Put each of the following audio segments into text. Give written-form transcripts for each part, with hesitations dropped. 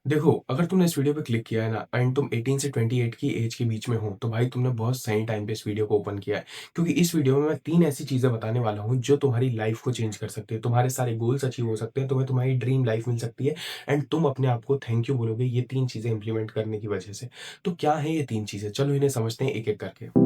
देखो, अगर तुमने इस वीडियो पे क्लिक किया है ना एंड तुम 18 से 28 की एज के बीच में हो, तो भाई तुमने बहुत सही टाइम पे इस वीडियो को ओपन किया है। क्योंकि इस वीडियो में मैं 3 ऐसी चीज़ें बताने वाला हूँ, जो तुम्हारी लाइफ़ को चेंज कर सकती है। तुम्हारे सारे गोल्स अचीव हो सकते हैं, तुम्हें तुम्हारी ड्रीम लाइफ़ मिल सकती है एंड तुम अपने आप को थैंक यू बोलोगे ये 3 चीज़ें इम्प्लीमेंट करने की वजह से। तो क्या है ये 3 चीज़ें? चलो इन्हें समझते हैं एक-एक करके।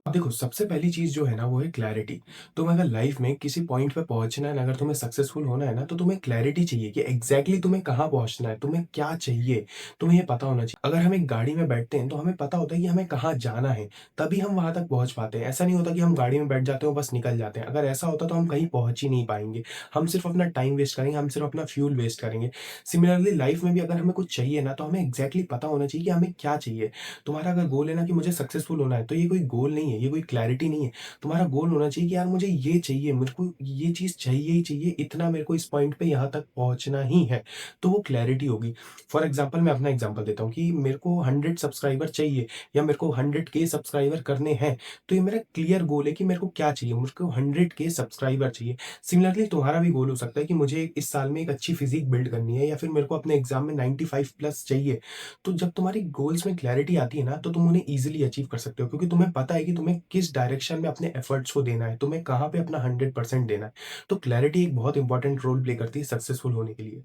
अब देखो, सबसे पहली चीज़ जो है ना वो है क्लैरिटी। तुम्हें अगर लाइफ में किसी पॉइंट पे पहुँचना है ना, अगर तुम्हें सक्सेसफुल होना है ना, तो तुम्हें क्लैरिटी चाहिए कि एग्ज़ैक्टली तुम्हें कहाँ पहुँचना है, तुम्हें क्या चाहिए, तुम्हें ये पता होना चाहिए। अगर हम एक गाड़ी में बैठते हैं तो हमें पता होता है कि हमें कहाँ जाना है, तभी हम वहाँ तक पहुँच पाते हैं। ऐसा नहीं होता कि हम गाड़ी में बैठ जाते हैं और बस निकल जाते हैं। अगर ऐसा होता तो हम कहीं पहुँच ही नहीं पाएँगे। हम सिर्फ़ अपना टाइम वेस्ट करेंगे, हम सिर्फ़ अपना फ्यूल वेस्ट करेंगे। सिमिलरली लाइफ में भी अगर हमें कुछ चाहिए ना, तो हमें एग्ज़ैक्टली पता होना चाहिए कि हमें क्या चाहिए। तुम्हारा अगर गोल है ना कि मुझे सक्सेसफुल होना है, तो ये कोई गोल नहीं है, ये कोई क्लैरिटी नहीं है। तुम्हारा गोल होना चाहिए कि यार मुझे ये चाहिए, मेरे को ये चीज़ चाहिए ही चाहिए, इतना मेरे को इस पॉइंट पे यहाँ तक पहुँचना ही है। तो वो क्लैरिटी होगी। फॉर एग्ज़ाम्पल मैं अपना एग्ज़ाम्पल देता हूँ कि मेरे को 100 सब्सक्राइबर चाहिए या मेरे को 100 के सब्सक्राइबर करने हैं। तो ये मेरा क्लियर गोल है कि मेरे को क्या चाहिए, मुझको 100 के सब्सक्राइबर चाहिए। सिमिलरली तुम्हारा भी गोल हो सकता है कि मुझे इस साल में एक अच्छी फ़िज़ीक बिल्ड करनी है या फिर मेरे को अपने एग्ज़ाम में 95 प्लस चाहिए। तो जब तुम्हारी गोल्स में क्लैरिटी आती है ना, तो तुम उन्हें ईज़िली अचीव कर सकते हो क्योंकि तुम्हें पता है कि तुम्हें किस डायरेक्शन में अपने एफर्ट्स को देना है, तुम्हें कहाँ पे अपना 100% देना है। तो क्लैरिटी एक बहुत इंपॉर्टेंट रोल प्ले करती है सक्सेसफुल होने के लिए।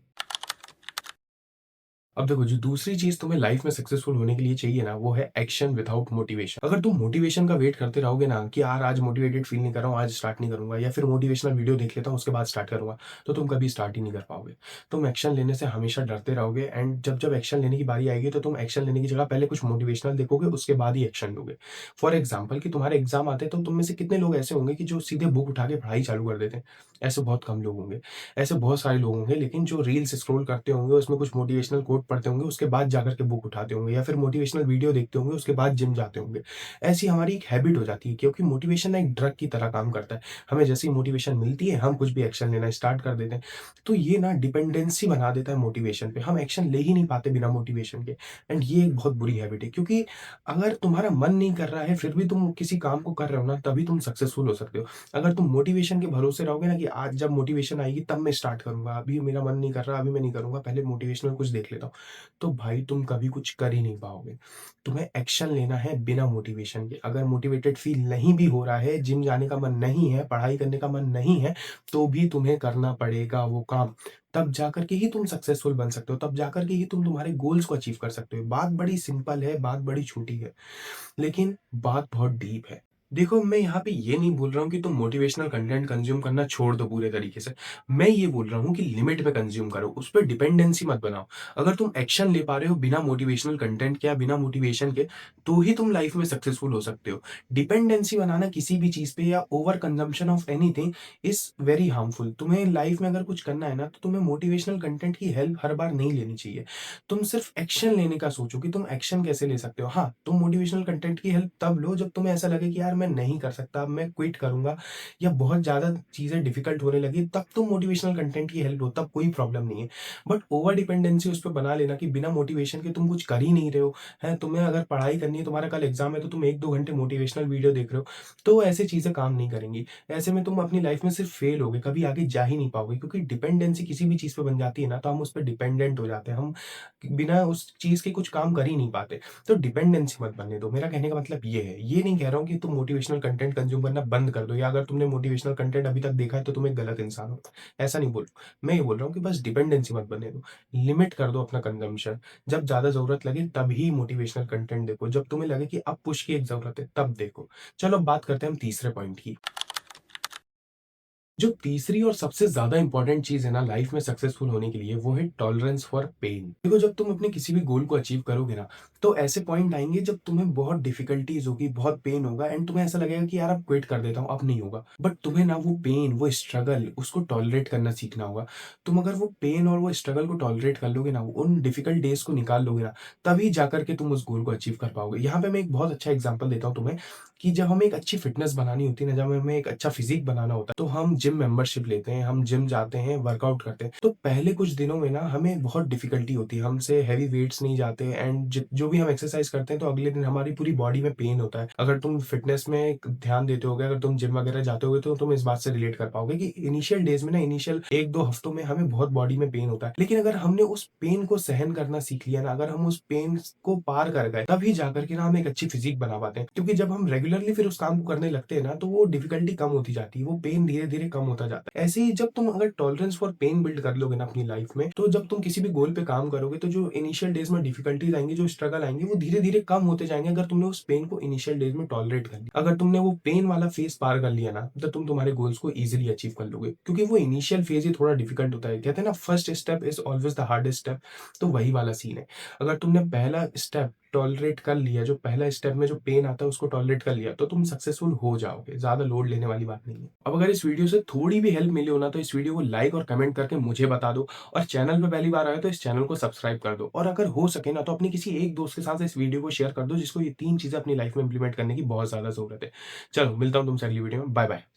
अब देखो, जो दूसरी चीज़ तुम्हें लाइफ में सक्सेसफुल होने के लिए चाहिए ना, वो है एक्शन विदाउट मोटिवेशन। अगर तुम मोटिवेशन का वेट करते रहोगे ना कि यार आज मोटिवेटेड फील नहीं कर रहा हूँ, आज स्टार्ट नहीं करूँगा या फिर मोटिवेशनल वीडियो देख लेता हूँ उसके बाद स्टार्ट करूँगा, तो तुम कभी स्टार्ट ही नहीं कर पाओगे। तुम एक्शन लेने से हमेशा डरते रहोगे एंड जब एक्शन लेने की बारी आएगी तो तुम एक्शन लेने की जगह पहले कुछ मोटिवेशनल देखोगे, उसके बाद ही एक्शन लोगे। फॉर एग्जाम्पल कि तुम्हारे एग्जाम आते हैं तो तुम में से कितने लोग ऐसे होंगे कि जो सीधे बुक उठा के पढ़ाई चालू कर देते हैं? ऐसे बहुत कम लोग होंगे। ऐसे बहुत सारे लोग होंगे लेकिन जो रील्स स्क्रॉल करते होंगे, उसमें कुछ मोटिवेशनल कोट पढ़ते होंगे, उसके बाद जाकर के बुक उठाते होंगे या फिर मोटिवेशनल वीडियो देखते होंगे, उसके बाद जिम जाते होंगे। ऐसी हमारी एक हैबिट हो जाती है क्योंकि मोटिवेशन ना एक ड्रग की तरह काम करता है। हमें जैसे ही मोटिवेशन मिलती है, हम कुछ भी एक्शन लेना स्टार्ट कर देते हैं। तो ये ना डिपेंडेंसी बना देता है मोटिवेशन पे। हम एक्शन ले ही नहीं पाते बिना मोटिवेशन के एंड ये एक बहुत बुरी हैबिट है क्योंकि अगर तुम्हारा मन नहीं कर रहा है, फिर भी तुम किसी काम को कर रहे हो ना, तभी तुम सक्सेसफुल हो सकते हो। अगर तुम मोटिवेशन के भरोसे रहोगे ना कि आज जब मोटिवेशन आएगी तब मैं स्टार्ट करूँगा, अभी मेरा मन नहीं कर रहा, अभी मैं नहीं करूँगा, पहले मोटिवेशनल कुछ देख लेता हूँ, तो भाई तुम कभी कुछ कर ही नहीं पाओगे। तुम्हें एक्शन लेना है बिना मोटिवेशन के। अगर मोटिवेटेड फ़ील नहीं भी हो रहा है, जिम जाने का मन नहीं है, पढ़ाई करने का मन नहीं है, तो भी तुम्हें करना पड़ेगा वो काम। तब जाकर के ही तुम सक्सेसफुल बन सकते हो, तब जाकर के ही तुम तुम्हारे गोल्स को अचीव कर सकते हो। बात बड़ी सिंपल है, बात बड़ी छोटी है। लेकिन बात बहुत डीप है। देखो, मैं यहाँ पे ये नहीं बोल रहा हूँ कि तुम मोटिवेशनल कंटेंट कंज़्यूम करना छोड़ दो पूरे तरीके से। मैं ये बोल रहा हूँ कि लिमिट में कंज़्यूम करो, उस पे डिपेंडेंसी मत बनाओ। अगर तुम एक्शन ले पा रहे हो बिना मोटिवेशनल कंटेंट के या बिना मोटिवेशन के, तो ही तुम लाइफ़ में सक्सेसफुल हो सकते हो। डिपेंडेंसी बनाना किसी भी चीज़ पे या over consumption of anything is very harmful. तुम्हें लाइफ़ में अगर कुछ करना है ना, तो तुम्हें मोटिवेशनल कंटेंट की हेल्प हर बार नहीं लेनी चाहिए। तुम सिर्फ एक्शन लेने का सोचो कि तुम एक्शन कैसे ले सकते हो। हाँ, तुम मोटिवेशनल कंटेंट की हेल्प तब लो जब तुम्हें ऐसा लगे कि यार मैं नहीं कर सकता, अब मैं क्विट करूँगा या बहुत ज़्यादा चीज़ें डिफ़िकल्ट होने लगी, तब तुम मोटिवेशनल कंटेंट की हेल्प लो, तब कोई प्रॉब्लम नहीं है। बट ओवर डिपेंडेंसी उस पे बना लेना कि बिना मोटिवेशन के तुम कुछ कर ही नहीं रहे हो, हैं? तुम्हें अगर पढ़ाई करनी है, तुम्हारा कल एग्ज़ाम है, तो तुम 1-2 घंटे मोटिवेशनल वीडियो देख रहे हो, तो ऐसी चीज़ें काम नहीं करेंगी। ऐसे में तुम अपनी लाइफ़ में सिर्फ फेल होगे, कभी आगे जा ही नहीं पाओगे क्योंकि डिपेंडेंसी किसी भी चीज़ पे बन जाती है ना, तो हम उस पे डिपेंडेंट हो जाते हैं। हम बिना उस चीज़ के कुछ काम कर ही नहीं पाते। तो डिपेंडेंसी मत बनने दो। मेरा कहने का मतलब ये है। ये नहीं कह रहा हूँ कि तुम मोटिवेशनल कंटेंट कंज़्यूम करना बंद कर दो या अगर तुमने मोटिवेशनल कंटेंट अभी तक देखा है तो तुम एक गलत इंसान हो। ऐसा नहीं बोल रहा हूँ। मैं ये बोल रहा हूँ कि बस डिपेंडेंसी मत बनने दो। लिमिट कर दो अपना कंज़म्पशन। जब ज़्यादा ज़रूरत लगे तभी मोटिवेशनल कंटेंट देखो। जब तुम्हें लगे कि अब पुश की एक ज़रूरत है तब देखो। चलो अब बात करते हैं हम तीसरे पॉइंट की। जो तीसरी और सबसे ज़्यादा इम्पोर्टेंट चीज़ है ना लाइफ में सक्सेसफुल होने के लिए, वो है टॉलरेंस फॉर पेन। देखो, जब तुम अपने किसी भी गोल को अचीव करोगे ना, तो ऐसे पॉइंट आएँगे जब तुम्हें बहुत डिफ़िकल्टीज़ होगी, बहुत पेन होगा एंड तुम्हें ऐसा लगेगा कि यार अब क्विट कर देता हूँ, अब नहीं होगा। बट तुम्हें ना वो पेन, वो स्ट्रगल उसको टॉलरेट करना सीखना होगा। तुम अगर वो पेन और वो स्ट्रगल को टॉलरेट कर लोगे ना, उन डिफ़िकल्ट डेज़ को निकाल लोगे ना, तभी जाकर के तुम उस गोल को अचीव कर पाओगे। यहाँ पे मैं एक बहुत अच्छा एग्ज़ाम्पल देता हूँ तुम्हें कि जब हमें एक अच्छी फ़िटनेस बनानी होती है ना, जब हमें एक अच्छा फ़िज़ीक बनाना होता है, तो हम जिम मेंबरशिप लेते हैं, हम जिम जाते हैं, वर्कआउट करते हैं, तो पहले कुछ दिनों में ना हमें बहुत डिफ़िकल्टी होती है, हमसे हेवी वेट्स नहीं जाते एंड ज जो भी हम एक्सरसाइज़ करते हैं, तो अगले दिन हमारी पूरी बॉडी में पेन होता है। अगर तुम फ़िटनेस में ध्यान देते होगे, अगर तुम जिम वगैरह जाते होगे, तो तुम इस बात से रिलेट कर पाओगे कि इनिशियल डेज़ में ना, इनिशियल 1-2 हफ्तों में हमें बहुत बॉडी में पेन होता है। लेकिन अगर हमने उस पेन को सहन करना सीख लिया ना, अगर हम उस पेन को पार कर गए, तभी जाकर के ना हम एक अच्छी फ़िज़ीक बना पाते हैं। क्योंकि जब हम रेगुलरली फिर उस काम को करने लगते हैं ना, तो वो डिफ़िकल्टी कम होती जाती है, वो पेन धीरे-धीरे कम होता जाता है। ऐसे ही जब तुम अगर टॉलरेंस फॉर पेन बिल्ड कर लोगे ना अपनी लाइफ़ में, तो जब तुम किसी भी गोल पे काम करोगे, तो जो इनिशियल डेज़ में डिफ़िकल्टीज़ आएँगी, जो स्ट्रगल आएँगे, वो धीरे-धीरे कम होते जाएँगे, अगर तुमने उस पेन को इनिशियल डेज़ में टॉलरेट कर लिया। अगर तुमने वो पेन वाला फ़ेज़ पार कर लिया ना, तो तुम तुम्हारे गोल्स को ईज़िली अचीव कर लोगे। क्योंकि वो इनिशियल फ़ेज़ ही थोड़ा डिफ़िकल्ट होता है। कहते हैं ना, first step is always the hardest step, तो वही वाला सीन है। अगर तुमने पहला स्टेप टॉलरेट कर लिया, जो पहला स्टेप में जो पेन आता है उसको टॉलरेट कर लिया, तो तुम सक्सेसफुल हो जाओगे। ज़्यादा लोड लेने वाली बात नहीं है। अब अगर इस वीडियो से थोड़ी भी हेल्प मिली हो ना, तो इस वीडियो को लाइक और कमेंट करके मुझे बता दो, और चैनल पे पहली बार आए हो तो इस चैनल को सब्सक्राइब कर दो, और अगर हो सके ना, तो अपने किसी एक दोस्त के साथ इस वीडियो को शेयर कर दो, जिसको ये 3 चीज़ें अपनी लाइफ में इंप्लीमेंट करने की बहुत ज़्यादा ज़रूरत है। चलो, मिलता हूँ तुमसे अगली वीडियो में। Bye bye.